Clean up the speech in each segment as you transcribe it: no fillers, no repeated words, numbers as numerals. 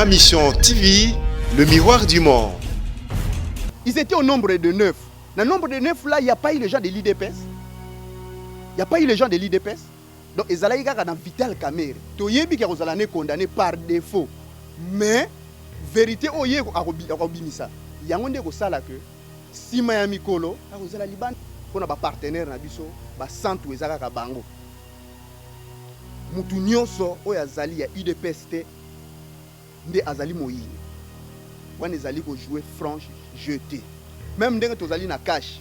Ma mission TV, le miroir du monde. Ils étaient au nombre de 9. Dans le nombre de 9 là, il n'y a pas eu les gens de l'IDPS. Il n'y a pas eu les gens de l'IDPS. Donc, ils allaient dans Vital Kamerhe. Toyebi qui est condamné par défaut. Mais, vérité, oye arobimisa. Il y a un des gens que si Miami Kolo, ils allaient Liban, on a un partenaire na biso, ba centre où ils allaient bango. Mutu nyonso oyo azali ya UDPS te nde azali moyini. Wana ezali ko jouer franche jeté. Même ndenge tozali na cash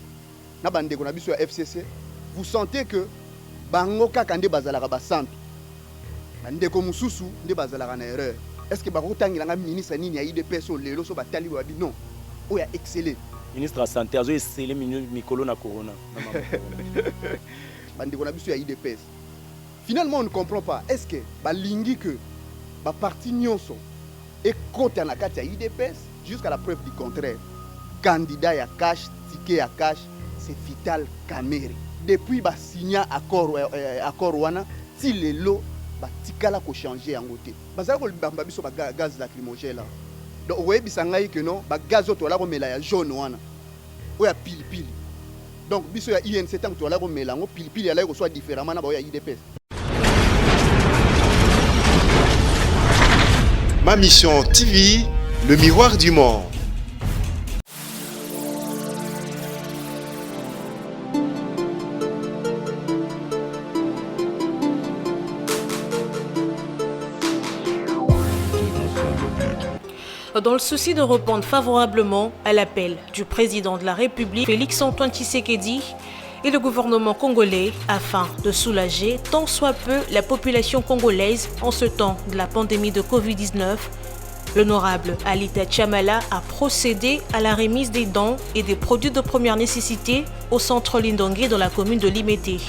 na bandeko na biso ya FCC, vous sentez que bango kaka nde bazalaka ba centre. Bandeko mususu nde bazalaka na erreur. Est-ce que bakotangila nga ministre nini ya UDPS o lelo so batali wabi non. Oya excellé. Ministre de la santé azo excellé mikolo na corona. Bandeko na biso ya UDPS. Finalement, on ne comprend pas. Est-ce que balingi que ba parti nyonso et côté en akati ya IDPS jusqu'à la preuve du contraire. Candidat ya cash, ticket ya cash, c'est Vital Kamerhe. Depuis ba signé accord wana, si le lot ba tikala ko changer en côté. Bazala ko bamba biso ba gaz lacrymogène là. Donc vous voyez bisangai que non, ba gaz auto la ko mela ya jaune wana. Oya pili pili. Donc biso ya INC tant to la ko mela ngo pili pili ya la ko soit différemment na ba ya IDPS. Ma mission TV, le miroir du monde. Dans le souci de répondre favorablement à l'appel du président de la République, Félix-Antoine Tshisekedi, et le gouvernement congolais afin de soulager tant soit peu la population congolaise en ce temps de la pandémie de Covid-19, l'honorable Alita Chamala a procédé à la remise des dons et des produits de première nécessité au centre Lindongué dans la commune de Limete.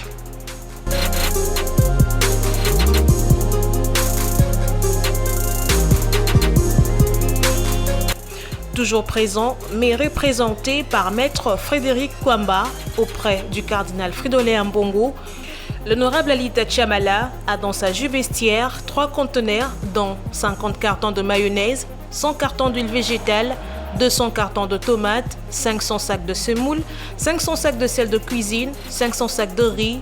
Toujours présent, mais représenté par Maître Frédéric Kwamba auprès du cardinal Fridolin Mbongo, l'honorable Alita Chamala a dans sa jupe vestiaire 3 conteneurs dont 50 cartons de mayonnaise, 100 cartons d'huile végétale, 200 cartons de tomates, 500 sacs de semoule, 500 sacs de sel de cuisine, 500 sacs de riz,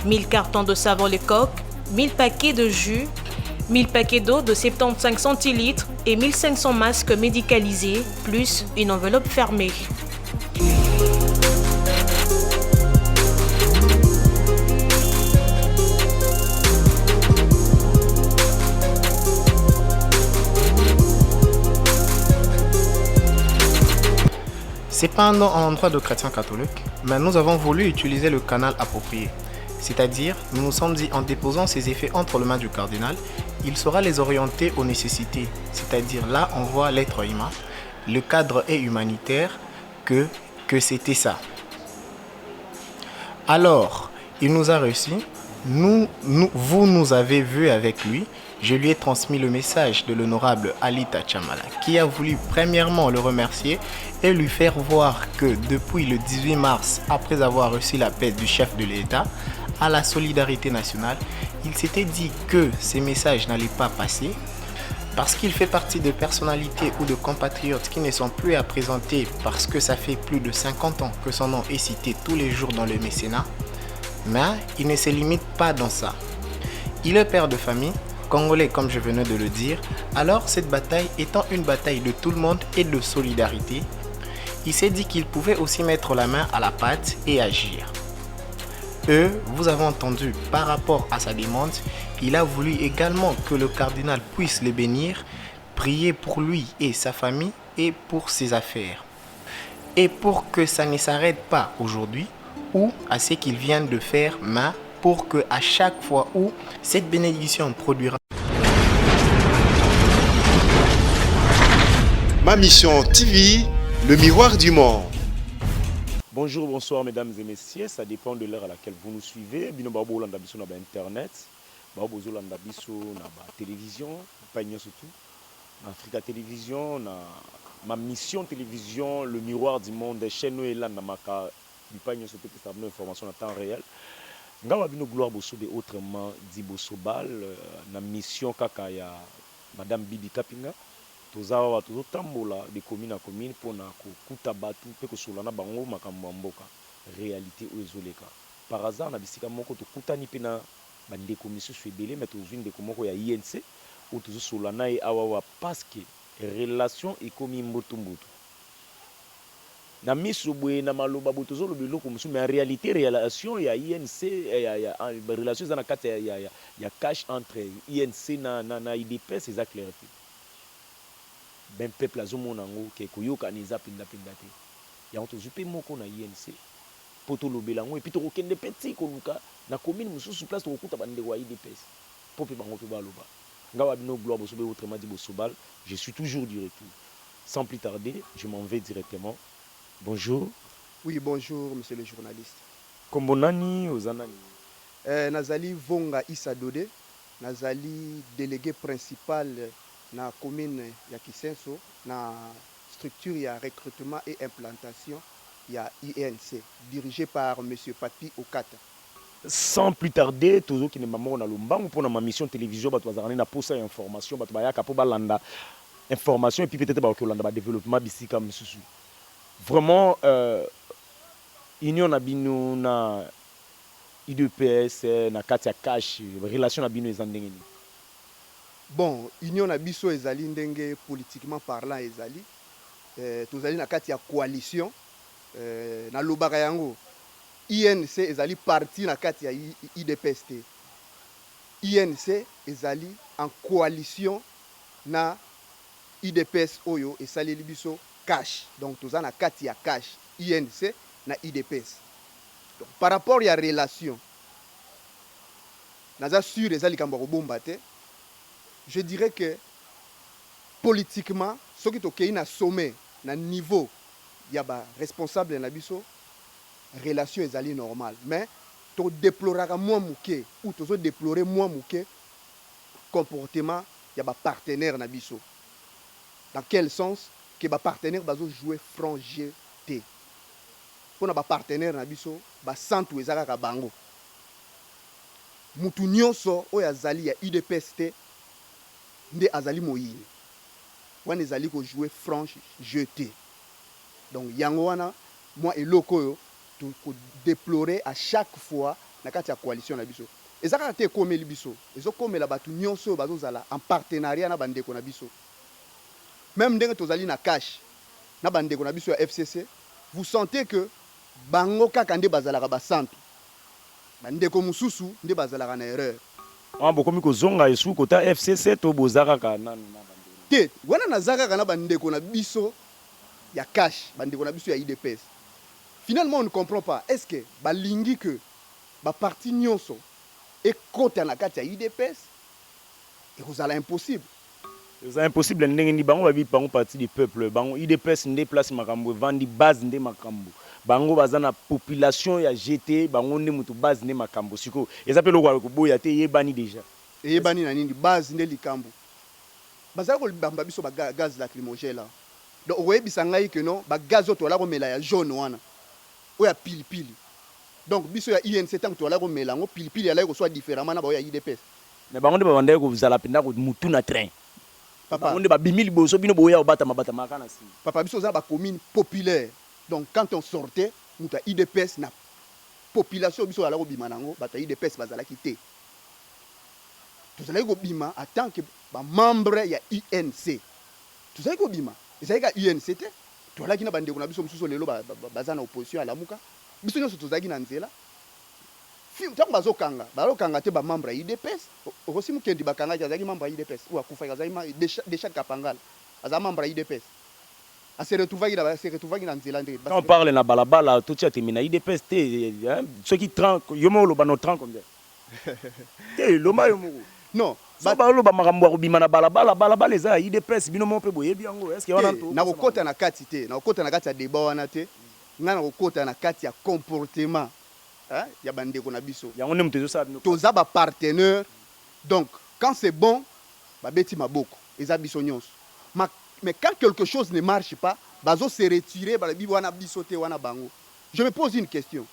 1000 cartons de savon Lecoq, 1000 paquets de jus, 1000 paquets d'eau de 75 centilitres et 1500 masques médicalisés, plus une enveloppe fermée. C'est pas un endroit de chrétiens catholiques, mais nous avons voulu utiliser le canal approprié. C'est-à-dire, nous nous sommes dit en déposant ces effets entre les mains du cardinal, il saura les orienter aux nécessités. C'est-à-dire, là, on voit l'être humain. Le cadre est humanitaire, que c'était ça. Alors, il nous a reçus. Vous nous avez vus avec lui. Je lui ai transmis le message de l'honorable Alita Chamala, qui a voulu premièrement le remercier et lui faire voir que depuis le 18 mars, après avoir reçu l'appel du chef de l'État à la solidarité nationale, il s'était dit que ces messages n'allaient pas passer parce qu'il fait partie de personnalités ou de compatriotes qui ne sont plus à présenter parce que ça fait plus de 50 ans que son nom est cité tous les jours dans le mécénat. Mais il ne se limite pas dans ça. Il est père de famille, congolais comme je venais de le dire, alors cette bataille étant une bataille de tout le monde et de solidarité, il s'est dit qu'il pouvait aussi mettre la main à la pâte et agir. Vous avez entendu, par rapport à sa demande, il a voulu également que le cardinal puisse le bénir, prier pour lui et sa famille et pour ses affaires. Et pour que ça ne s'arrête pas aujourd'hui, ou à ce qu'il vient de faire, mais pour que à chaque fois où cette bénédiction produira. Ma mission TV, le miroir du monde. Bonjour, bonsoir mesdames et messieurs, ça dépend de l'heure à laquelle vous nous suivez. Bino babo landa biso na internet, babo landa biso na télévision, pagnon surtout, na Africa Télévision, na ma mission télévision, le miroir du monde, chaîne est là na maka, pagnon surtout que ça donne information en temps réel. Ngawa bino gloire bosso de autrement dit bosso bal na mission kaka ya Madame Bibi Kapinga. Tozawa tozotambola de commune à commune pour na kokuta batu pe ko solana bango makambo mboka réalité o ezoleka. Par hasard na bisika moko tokutani pe na bande commission ebele mais tozwi ndeko moko ya INC ou tozo solana e awawa parce que relation ekomi mboto mboto. Na miso boye na maloba boto zo lobelo ko musu mais en réalité relation ya INC ya relation za na kati ya cash entre INC na IDPS c'est ça clarifié. Ben peuple azomona ngo ke koyoka niza pinda te ya to zupe moko na INC poto lobela ngo et puis to kokende petit koluka na commune mususu place to kokuta bande wa IDPS pope bango pe baloba ngawa bino gloire bosobe autrement dit bosobal je suis toujours du retour sans plus tarder je m'en vais directement. Bonjour. Oui, bonjour monsieur le journaliste. Kombonani ozanani Nazali Vonga Issa Dode, nazali délégué principal na commune ya Kisenso na structure ya recrutement et implantation ya INC dirigé par monsieur Papi Okata. Sans plus tarder tozo ki ne maman na lombango pour ma mission télévision bato bazarani na posa information bato bayaka po balanda information et puis peut-être ba ko landa ba développement bisika msusu. Vraiment union na bino na IDPS na kati ya cash relation na bino ezandengeni. Bon, union na biso ezali ndenge politiquement parlant ezali tozali na kati ya coalition na lobaka yango INC ezali parti na kati ya IDPS te. INC ezali en coalition na IDPS oyo esaleli biso cash. Donc toza na kati ya cash INC na IDPS. Donc par rapport ya relation naza sûr ezali kamba kobomba te. Je dirais que politiquement, ce qui est na sommet, na niveau, il y a responsable na biso, relation est allée normale. Mais tu déploreras moins mouké ou tu déplorer moins mouké comportement, il y a partenaire na biso. Dans quel sens que ba partenaire bazo jouer franc jeu T. Pour na ba partenaire na biso, ba santu ezaka ka bango. Mutu nyonso oya zali ya IDPS nde azali moyini wana ezali ko jouer franche jeté. Donc yango wana moi eloko yo to déplorer à chaque fois na kati ya coalition na biso ezaka te komeli biso ezokomela batu nyonso bazozala en partenariat na bandeko na biso. Même ndenge tozali na cash na bandeko na biso ya FCC, vous sentez que bango kaka nde bazalaka basantu bandeko mususu nde bazalaka na erreur. Bokomi kozonga esu kota FCC to bozaka kana na te wana nazaka kana bandeko na biso ya cash bandeko na biso ya IDPS. Finalement on ne comprend pas, est-ce que balingi que ba parti nyonso et kota na kati ya IDPS et kozala impossible. C'est impossible ndenge ni bango babi bango parti du peuple bango IDPS ndé place makambo vandi base ndé makambo bango bazana population ya GT bango ndé mutu base ndé makambo siko ezape lokwa koboya te yebani déjà yebani na nini base ndé likambo bazala ko bamba biso ba gaz lacrymogène là. Donc oyebisa ngai que non ba gaz oto la ko mela ya jaune wana oya pilipili. Donc biso ya INC tant to la ko mela ngo pilipili ala ko soit différemment na ba ya IDPS. Mais bango ndé babandé ko zala penda ko mutu na train. Papa, on est bimili boso bino boya obata mabata makana si. Papa biso za ba commune populaire. Donc quand on sortait, muta IDPS na population biso ala ko bima nango, bata IDPS bazala kité. Tout ça ko bima en tant que ba membre ya INC. Tout ça ko bima. Ezali ka INC te. To ala kina bandeko na biso mususu lelo bazana opposition ala muka. Biso nyoso tozaki na nzela. Film tant bazokanga balokanga te ba membre ya IDPS aussi mukendi bakanga azaki membre ya IDPS ou akufa azaki déjà kapangala azaki membre ya IDPS a se retrouver na nzela ndé. Quand on parle na balabala tout ça termine IDPS te ceux qui trank yomo lo bano trank combien te loma yomo non ba lo ba makambo ko bima na balabala eza IDPS bino mo pe boye biango est-ce que wana to na kokota na kati te na kokota na kati ya débat wana te ngana kokota na kati ya comportement. Il y a bandeko na biso. Toza ba partenaire. Donc quand c'est bon, ba beti maboko. Eza biso nyonso. Mais quand quelque chose ne marche pas, bazo se retirer ba bi wana biso te wana bango. Je me pose une question.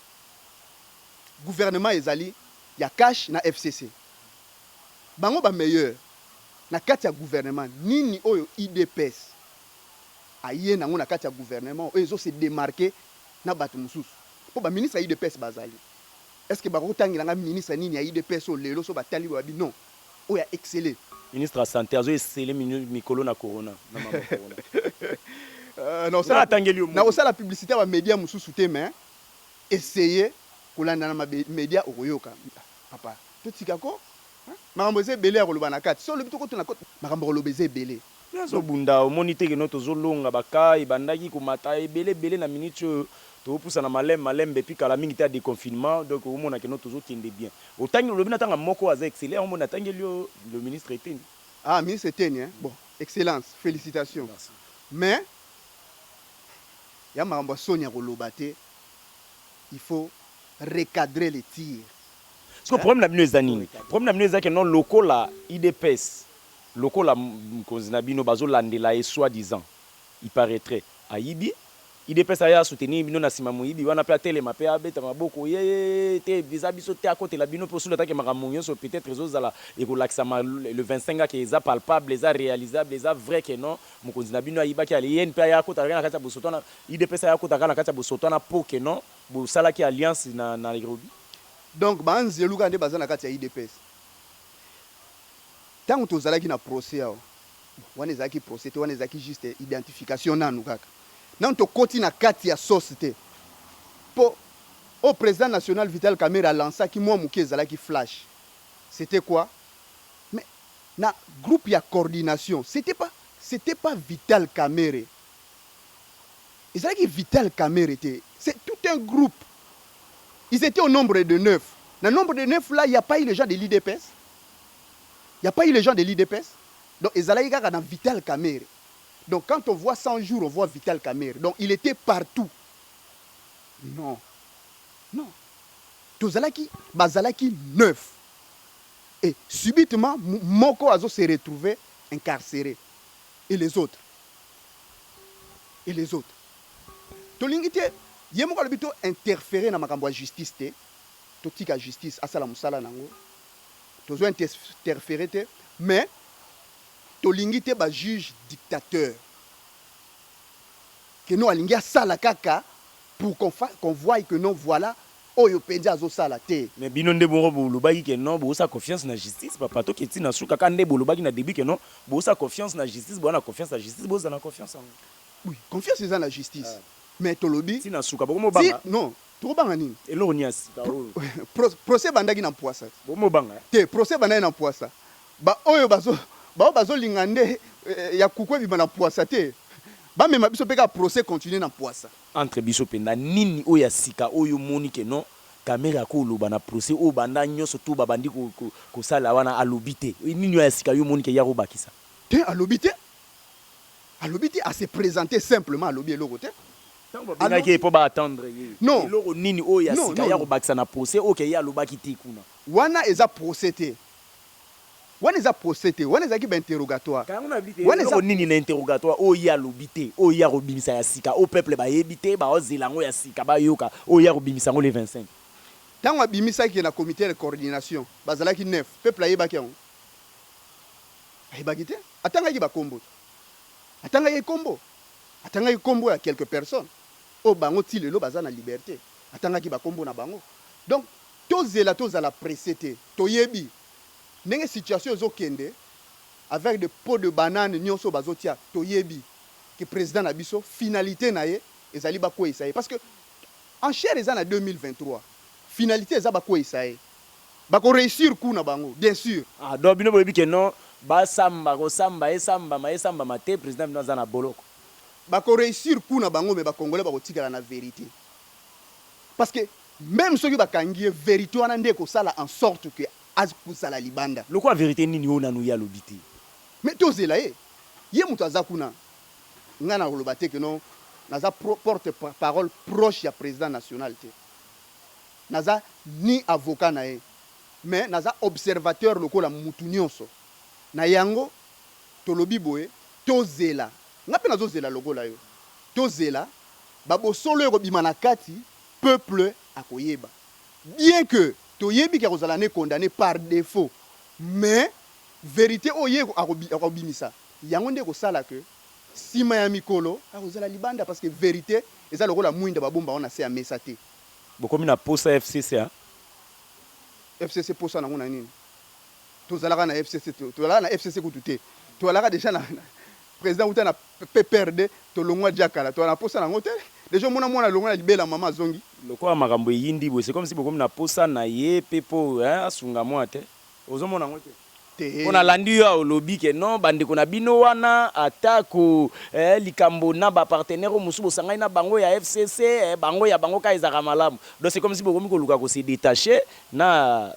Gouvernement ezali, il y a cash na FCC. Bango ba meilleur. na kati ya gouvernement nini oyo IDPS aye nango na kati ya gouvernement oyo se démarquer na bato mosusu po ba ministre ya IDPS bazali est-ce que bakotangela nga ministre nini ya IDPS o lelo so batali babi non oyo exceller ministre de la santé azo exceller mikolo na corona na mama corona non ça atangeli na osala publicité ba média mosusu te mais essayer kolanda na média okoyoka papa totika ko makambo eze belé ya koloba na kati so lobi tokota na koti makambo koloba eze belé so bunda omoni te ke no tozolonga bakai bandaki komata ebele na minute topusa na malembe puis kala mingi ta déconfinement donc omona ke no tozokende bien otangi lobi na tanga moko aza excellent omona tangi le ministre Eteni ministre Eteni bon excellence félicitations. Merci. Mais ya makambo soni ya koloba te il faut recadrer les tirs. Parce que le problème na bino ezanini problème na bino ezaki non lokola IDPS lokola mkonzinabino bazolandela et soi-disant il paraîtrait ayibi IDPS aya soutenir bino na sima moyibi wana pe atelema pe abeta maboko ye te visa biso te à côté la bino pour sur l'attaque maramonyo so peut-être ezozala ekolakisa le 25 qui est palpable les réalisable les vrai que non mkonzinabino ayiba ki alien pe aya kota na kati ya bosotona IDPS aya kota na kati ya bosotona po que non bo sala ki alliance na Nairobi. Donc banzeluka nde bazana kati ya IDPS tango tozalaki na procès awa wana ezalaki procès te wana ezalaki juste identification nanu kaka nanu tokoti na kati ya sauce te po au président national Vital Kamerhe alansaki mwa moke ezalaki flash c'était quoi mais na groupe ya coordination c'était pas Vital Kamerhe ezalaki Vital Kamerhe te c'est tout un groupe. Ils étaient au nombre de 9. Dans le nombre de 9, là, il n'y a pas eu les gens de l'IDPS. Il n'y a pas eu les gens de l'IDPS. Donc, ils allaient dans Vital Kamerhe. Donc, quand on voit 100 jours, on voit Vital Kamerhe. Donc, il était partout. Non. Non. Bazalaki 9. Et subitement, Moko Azo s'est retrouvé incarcéré. Et les autres. Tolingite. Yemoko lobito interférer na makambo ya justice te totika justice asala musala nango tozo interférer te mais tolingi te ba juge dictateur que no alingi asala kaka pour qu'on voie que non voilà oyo penza azo sala te mais bino nde boro bolobaki ke non bosa confiance na justice papa to keti na suka ka nde bolobaki na début ke non bosa confiance na justice bona confiance na justice bosa na confiance en oui confiance dans la justice. Mais tolobi tina suka bomo banga non to banga nini eloko nyasi procès bandaki na poisa bomo banga te procès bandaki na poisa ba oyo bazo lingande ya kukwe bima na poisa te ba mema biso peka procès continuer na poisa entre biso penda nini oya sika oyo monike non Kamerhe ko loba na procès o banda nyoso to babandi ko sala wana alobite nini oya sika yo monike ya robakisa te alobite à se présenter simplement alobi eloko te. Alors, il faut attendre. Non. Nini o ya sika ya robakisa na procès OK ya lobaki te kuna. Wana eza procès te. Wana eza ki ba interrogatoire. Wana eza nini na interrogatoire o ya lobite o ya robimisa ya sika o peuple ba yebite ba ozelango ya sika ba yoka o ya robimisa ngo le 25. Tango abimisa ki na comité de coordination bazalaki 9 peuple ayebaki yango. Ayebaki te. Atanga ki ba kombo. Atanga kombo ya quelques personnes. O bango ti lelo baza na liberté atangaki bakombo na bango donc tozela pressé te toyebi ndenge situation ezokende avec des pots de banane nyonso bazotia toyebi que président na biso finalité na ye ezali bakwesa ye parce que en chair eza na 2023 finalité eza bakwesa ye bako réussir ku na bango bien sûr donc bino boyebi ke non basamba esamba mate président bino aza na boloko bako réussir kuna bango mais ba congolais ba kotikala na vérité parce que même ceux qui bakangi vérité wana ndeko sala en sorte que azkusala libanda le quoi vérité nini ona no ya lobité mais tozela ye muto azakuna ngana kolobate que non naza porte parole proche ya président national te naza ni avocat na ye mais naza observateur lokola mutu nyonso na yango tolobi boye tozela ngape nazozela lokola yo tozela babosolo ekobima na kati peuple akoyeba bien que toyebi ke kozala ne condamné par défaut mais vérité oye akobimisa yango nde kosala ke nsima ya mikolo akozala libanda parce que vérité eza lokola mwinda babomba wana se ya mesa te bokomi na posa FCC hein? FCC posa nango na nini tozalaka na FCC tozalaka na FCC kutu te tozalaka déjà na président uta na PPRD tolongwa diakala tozala na posa nango te déjà mona longwa na libela mama azongi lokola makambo eyindi boye c'est comme si bokomi na posa na ye pe po asunga mwa te ozomona ngo te on a landi yo olobi ke non bandeko na bino wana atako likambo na ba partenaire musu bosangai na bango ya FCC bango ya bango ka ezaka malamu donc c'est comme si bokomi koluka ko se détacher na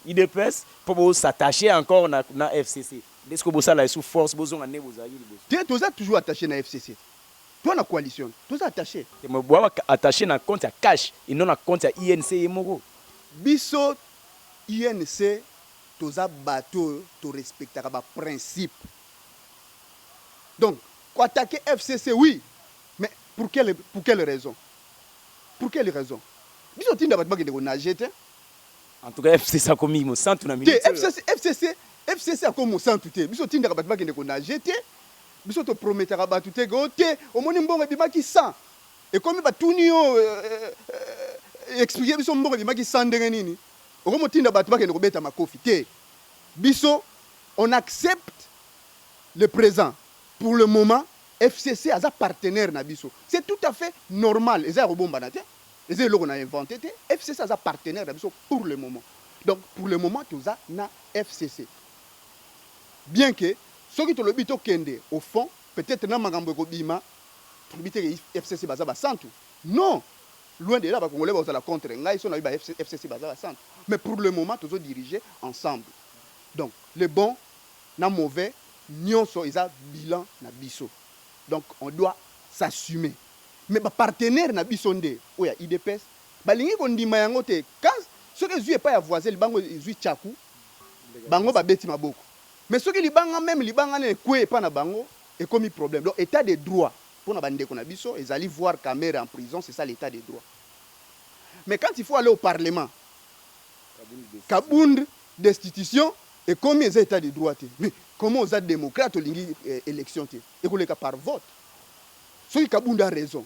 IDPS pour s'attacher encore na FCC est-ce que bosala sous force bozonga ne bozali liboso te toza toujours attaché na FCC toi na coalition toza attaché te mo boa attaché na compte ya cash et non na compte ya INC yemoko biso INC toza bateau to respectera ba principe donc pour attaquer FCC oui mais pour quelle raison biso tinda bato bakende ko nager te en tout cas FCC a commis mo centre na militaire FCC a comme mo centre te biso tinda bato bakende ko nager te biso to prometera bato te go te omoni mbongo bimaki 100 et comme batuni yo expliquer biso mbongo bimaki 100 ndenge nini okomo tinda bato bakende ko beta makofi te biso on accepte le présent pour le moment FCC as un partenaire na biso c'est tout à fait normal eza robomba na te eza eloko na inventé te FCC as un partenaire na biso pour le moment donc pour le moment toza na FCC bien que ceux qui te le bito kende au fond peut-être na makambo ekobima tobite FCC baza ba centre non loin de là ba congolais bazala contre ngai so na ba FCC baza ba centre mais pour le moment tozo diriger ensemble donc les bons na mauvais nyonso eza bilan na biso donc on doit s'assumer mais ba partenaire na biso nde oya IDPS balingi ko ndima yango te quand ce que zui pas ya voisin bango zui chaku bango ba beti maboko mais ce que libanga même libanga ne kwe pas na bango et comme problème donc état de droit pour na bande ko na biso ils allaient voir caméra en prison c'est ça l'état de droit mais quand il faut aller au parlement kabund destitution et comme les états de droit mais comment aux démocrates lingi élection te et ko leka par vote ceux qui kabund a raison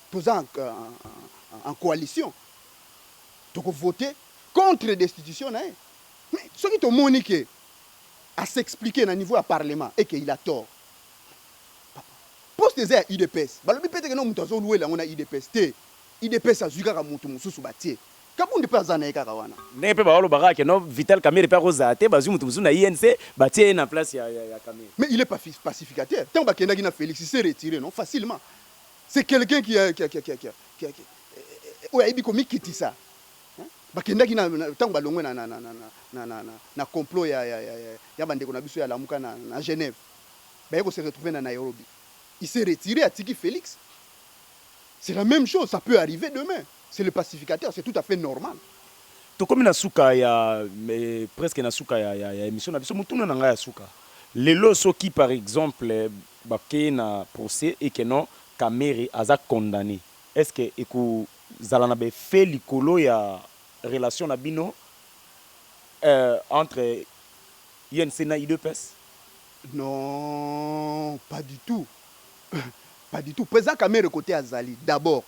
tous en coalition donc voter contre destitution mais ceux qui te moniqué à s'expliquer à niveau à parlement et qu'il a tort poste des IDPS balobi peut-être que non mutazo louer là on a IDPS te IDPS azuka ka mutu mususu batie kabunde pe azana ekaka wana ne pe ba olo baraka no Vital Kamerhe pe rozate bazu mutu mususu na INC batie na place ya Kamerhe mais il est pas pacificateur tant ba kenda na Félix s'est retiré non facilement c'est quelqu'un qui ouais il komi kiti ça bakendaki na ntango balongwe na complot ya bandeko na biso ya lamuka na Genève baye ko se retrouver na Nairobi il s'est retiré à Tiki Félix c'est la même chose ça peut arriver demain c'est le pacificateur c'est tout à fait normal to comme na suka ya presque na suka ya émission na biso mutuna na nga ya suka lelo soki par exemple baké na procès et que non Kamerhe aza condamné est-ce que eku zalana be fait likolo ya relation na bino entre INC na IDPS non pas du tout pas du tout président Kamerhe côté azali d'abord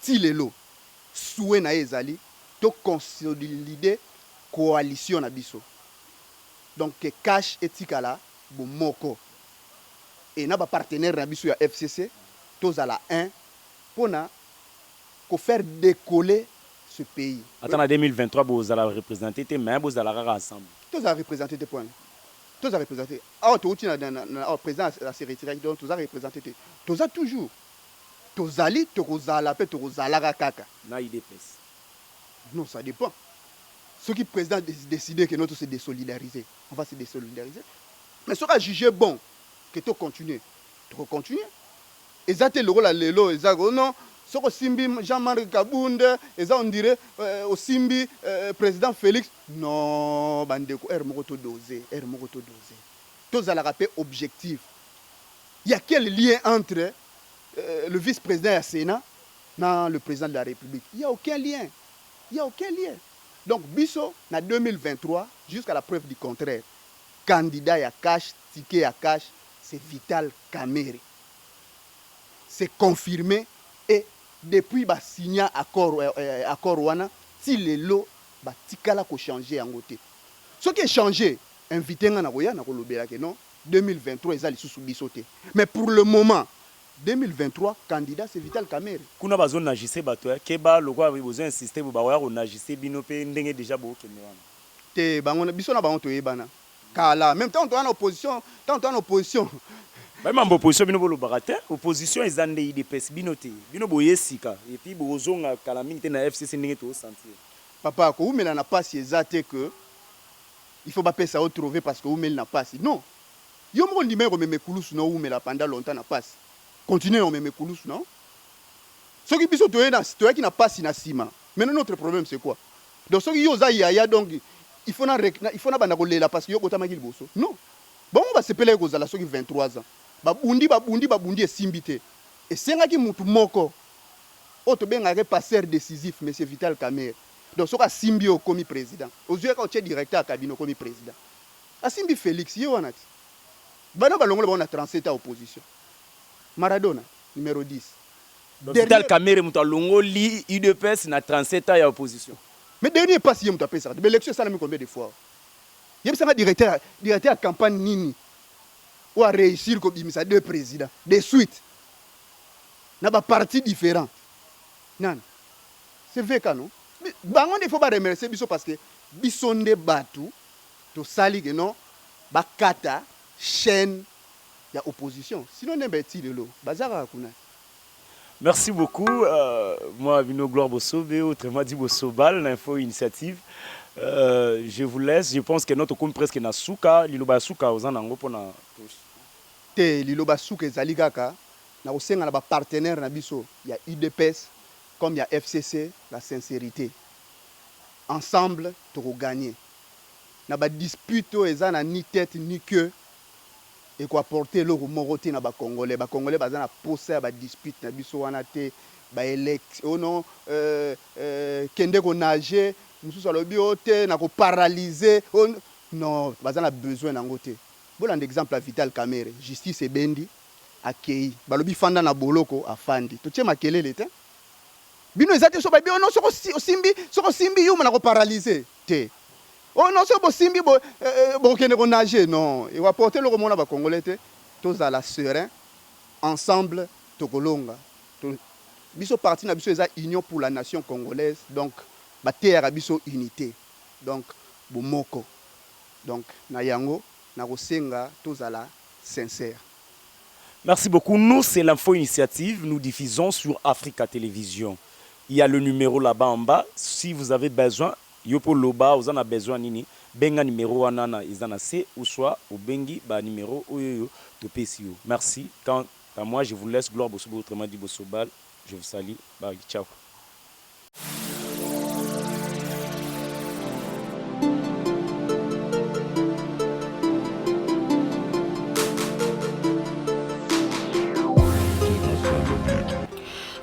ti lelo soué na ezali to consolider coalition na biso donc cash etikala bomoko et na ba partenaire na biso ya FCC tozala pona ko faire décoller ce pays. Attends, en 2023, vous allez représenter, mais vous allez ensemble. Tous allez représenter des points. Tous allez représenter. Ah, tu es le président a se retiré, donc tous allez représenter. Tous allez toujours. Tous allez, tous allez kaka. Na IDPS. Non, ça dépend. Ceux qui président décident que nous se désolidariser, on va se désolidariser. Mais ceux qui ont jugé bon, que tu continues, tu continues. Et ça, tu es le rôle à l'élo, et ça, non. Ce que Simbi Jean-Marc Kabund, et ça on dirait au Simbi président Félix, non, bandeko, moto dosé. Tous à la rappel objectif. Il y a quel lien entre le vice-président et le Sénat et le président de la République? Il n'y a aucun lien. Donc, biso, en 2023, jusqu'à la preuve du contraire, candidat à cash, ticket à cash, c'est Vital Kamerhe. C'est confirmé et depuis bah signé accord wana si les lots bah tikala ko changer en côté. Ce qui est changé, invité nga na koya na kolobela que non 2023 ezali sous bisoté. Mais pour le moment 2023 candidat c'est Vital Kamerhe. Kuna bazo nagise bato ke ba lokwa besoin insister ba wa ko nagise bino pe ndenge déjà bo kende wana. Te bango biso na bango to yebana. Kala même temps on est en opposition, tant on est en opposition. Même en opposition, bino bolo barate, opposition ils ont des IDPS binoté, bino boye sika et puis bozonga kala mingi na FCC ndenge to sentir. Papa ko umela na passe ezate que il faut pas ça retrouver parce que umela na passe. Non. Yo mo numéro meme kulusu no umela pendant longtemps na passe. Continuez on meme kulusu non. Ce qui biso to na to qui na passe na sima. Maintenant notre problème c'est quoi? Donc ce qui yo za ya donc il faut na bana kolela parce que yo kotama kili boso. Non. Bon on va se peler ko za la so qui 23 ans. babundi esimbi te esengaki mutu moko oyo tobengaka passeur décisif monsieur Vital Kamerhe. Donc soki asimbi okomi président ozwaka otie directeur ya cabinet okomi président asimbi Félix ye wana ti bana balongola bango na 37 ya opposition Maradona numéro 10 Vital Kamerhe mutu alongoli UDPS na 37 ya opposition. Mais dernier passe ye mutu apesaka te baélection esalami combien de fois yebisaka directeur ya campagne nini ou à réussir comme il deux présidents de suite n'a pas parti différent non c'est vrai que non bango il faut pas remercier biso parce que bisonde batu to sali que non bakata chaîne ya opposition sinon n'embêti de l'eau bazara kuna. Merci beaucoup. Moi, Vino Gloire Bossobe, autrement dit Bossobal, l'info initiative. Je vous laisse. Je pense que notre compte presque na souka, liloba souka aux anango pour na. Te liloba souka ezali kaka na osenga na ba partenaire na biso ya UDPS comme ya FCC la sincérité. Ensemble to gagner. Na ba dispute ezana ni tête ni queue. Et quoi porter le moroté na ba congolais baza na poser ba dispute na biso wana te ba élection non kende ko nager mususu alobi ote na ko paralyser non baza na besoin na ngote bon un exemple à Vital Kamerhe justice ebendi akei balobi fanda na boloko afandi to tie makelele te bino ezate so ba bi non soko simbi yuma na ko paralyser te. Oh non, c'est possible, bon, qu'il ne nager, non. Il va porter le roman à Congolais, tous à la serein, ensemble, Tokolonga. Biso parti na biso union pour la nation congolaise, donc, terre à biso unité, donc, bomoko. Donc, na yango, na rosenga, tous à la sincère. Merci beaucoup. Nous, c'est l'info initiative. Nous diffusons sur Africa Télévision. Il y a le numéro là-bas en bas. Si vous avez besoin, Yopo Loba, vous en avez besoin nini? Benga numéro anana izana C ou soit au bengi ba numéro oyoyo to PCO. Merci. Quant à moi, je vous laisse Gloire Bossobo, autrement dit Bossobal. Je vous salue. Bye. Ciao.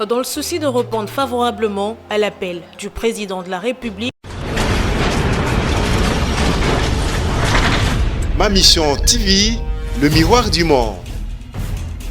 Dans le souci de répondre favorablement à l'appel du président de la République, Ma mission TV, le miroir du monde.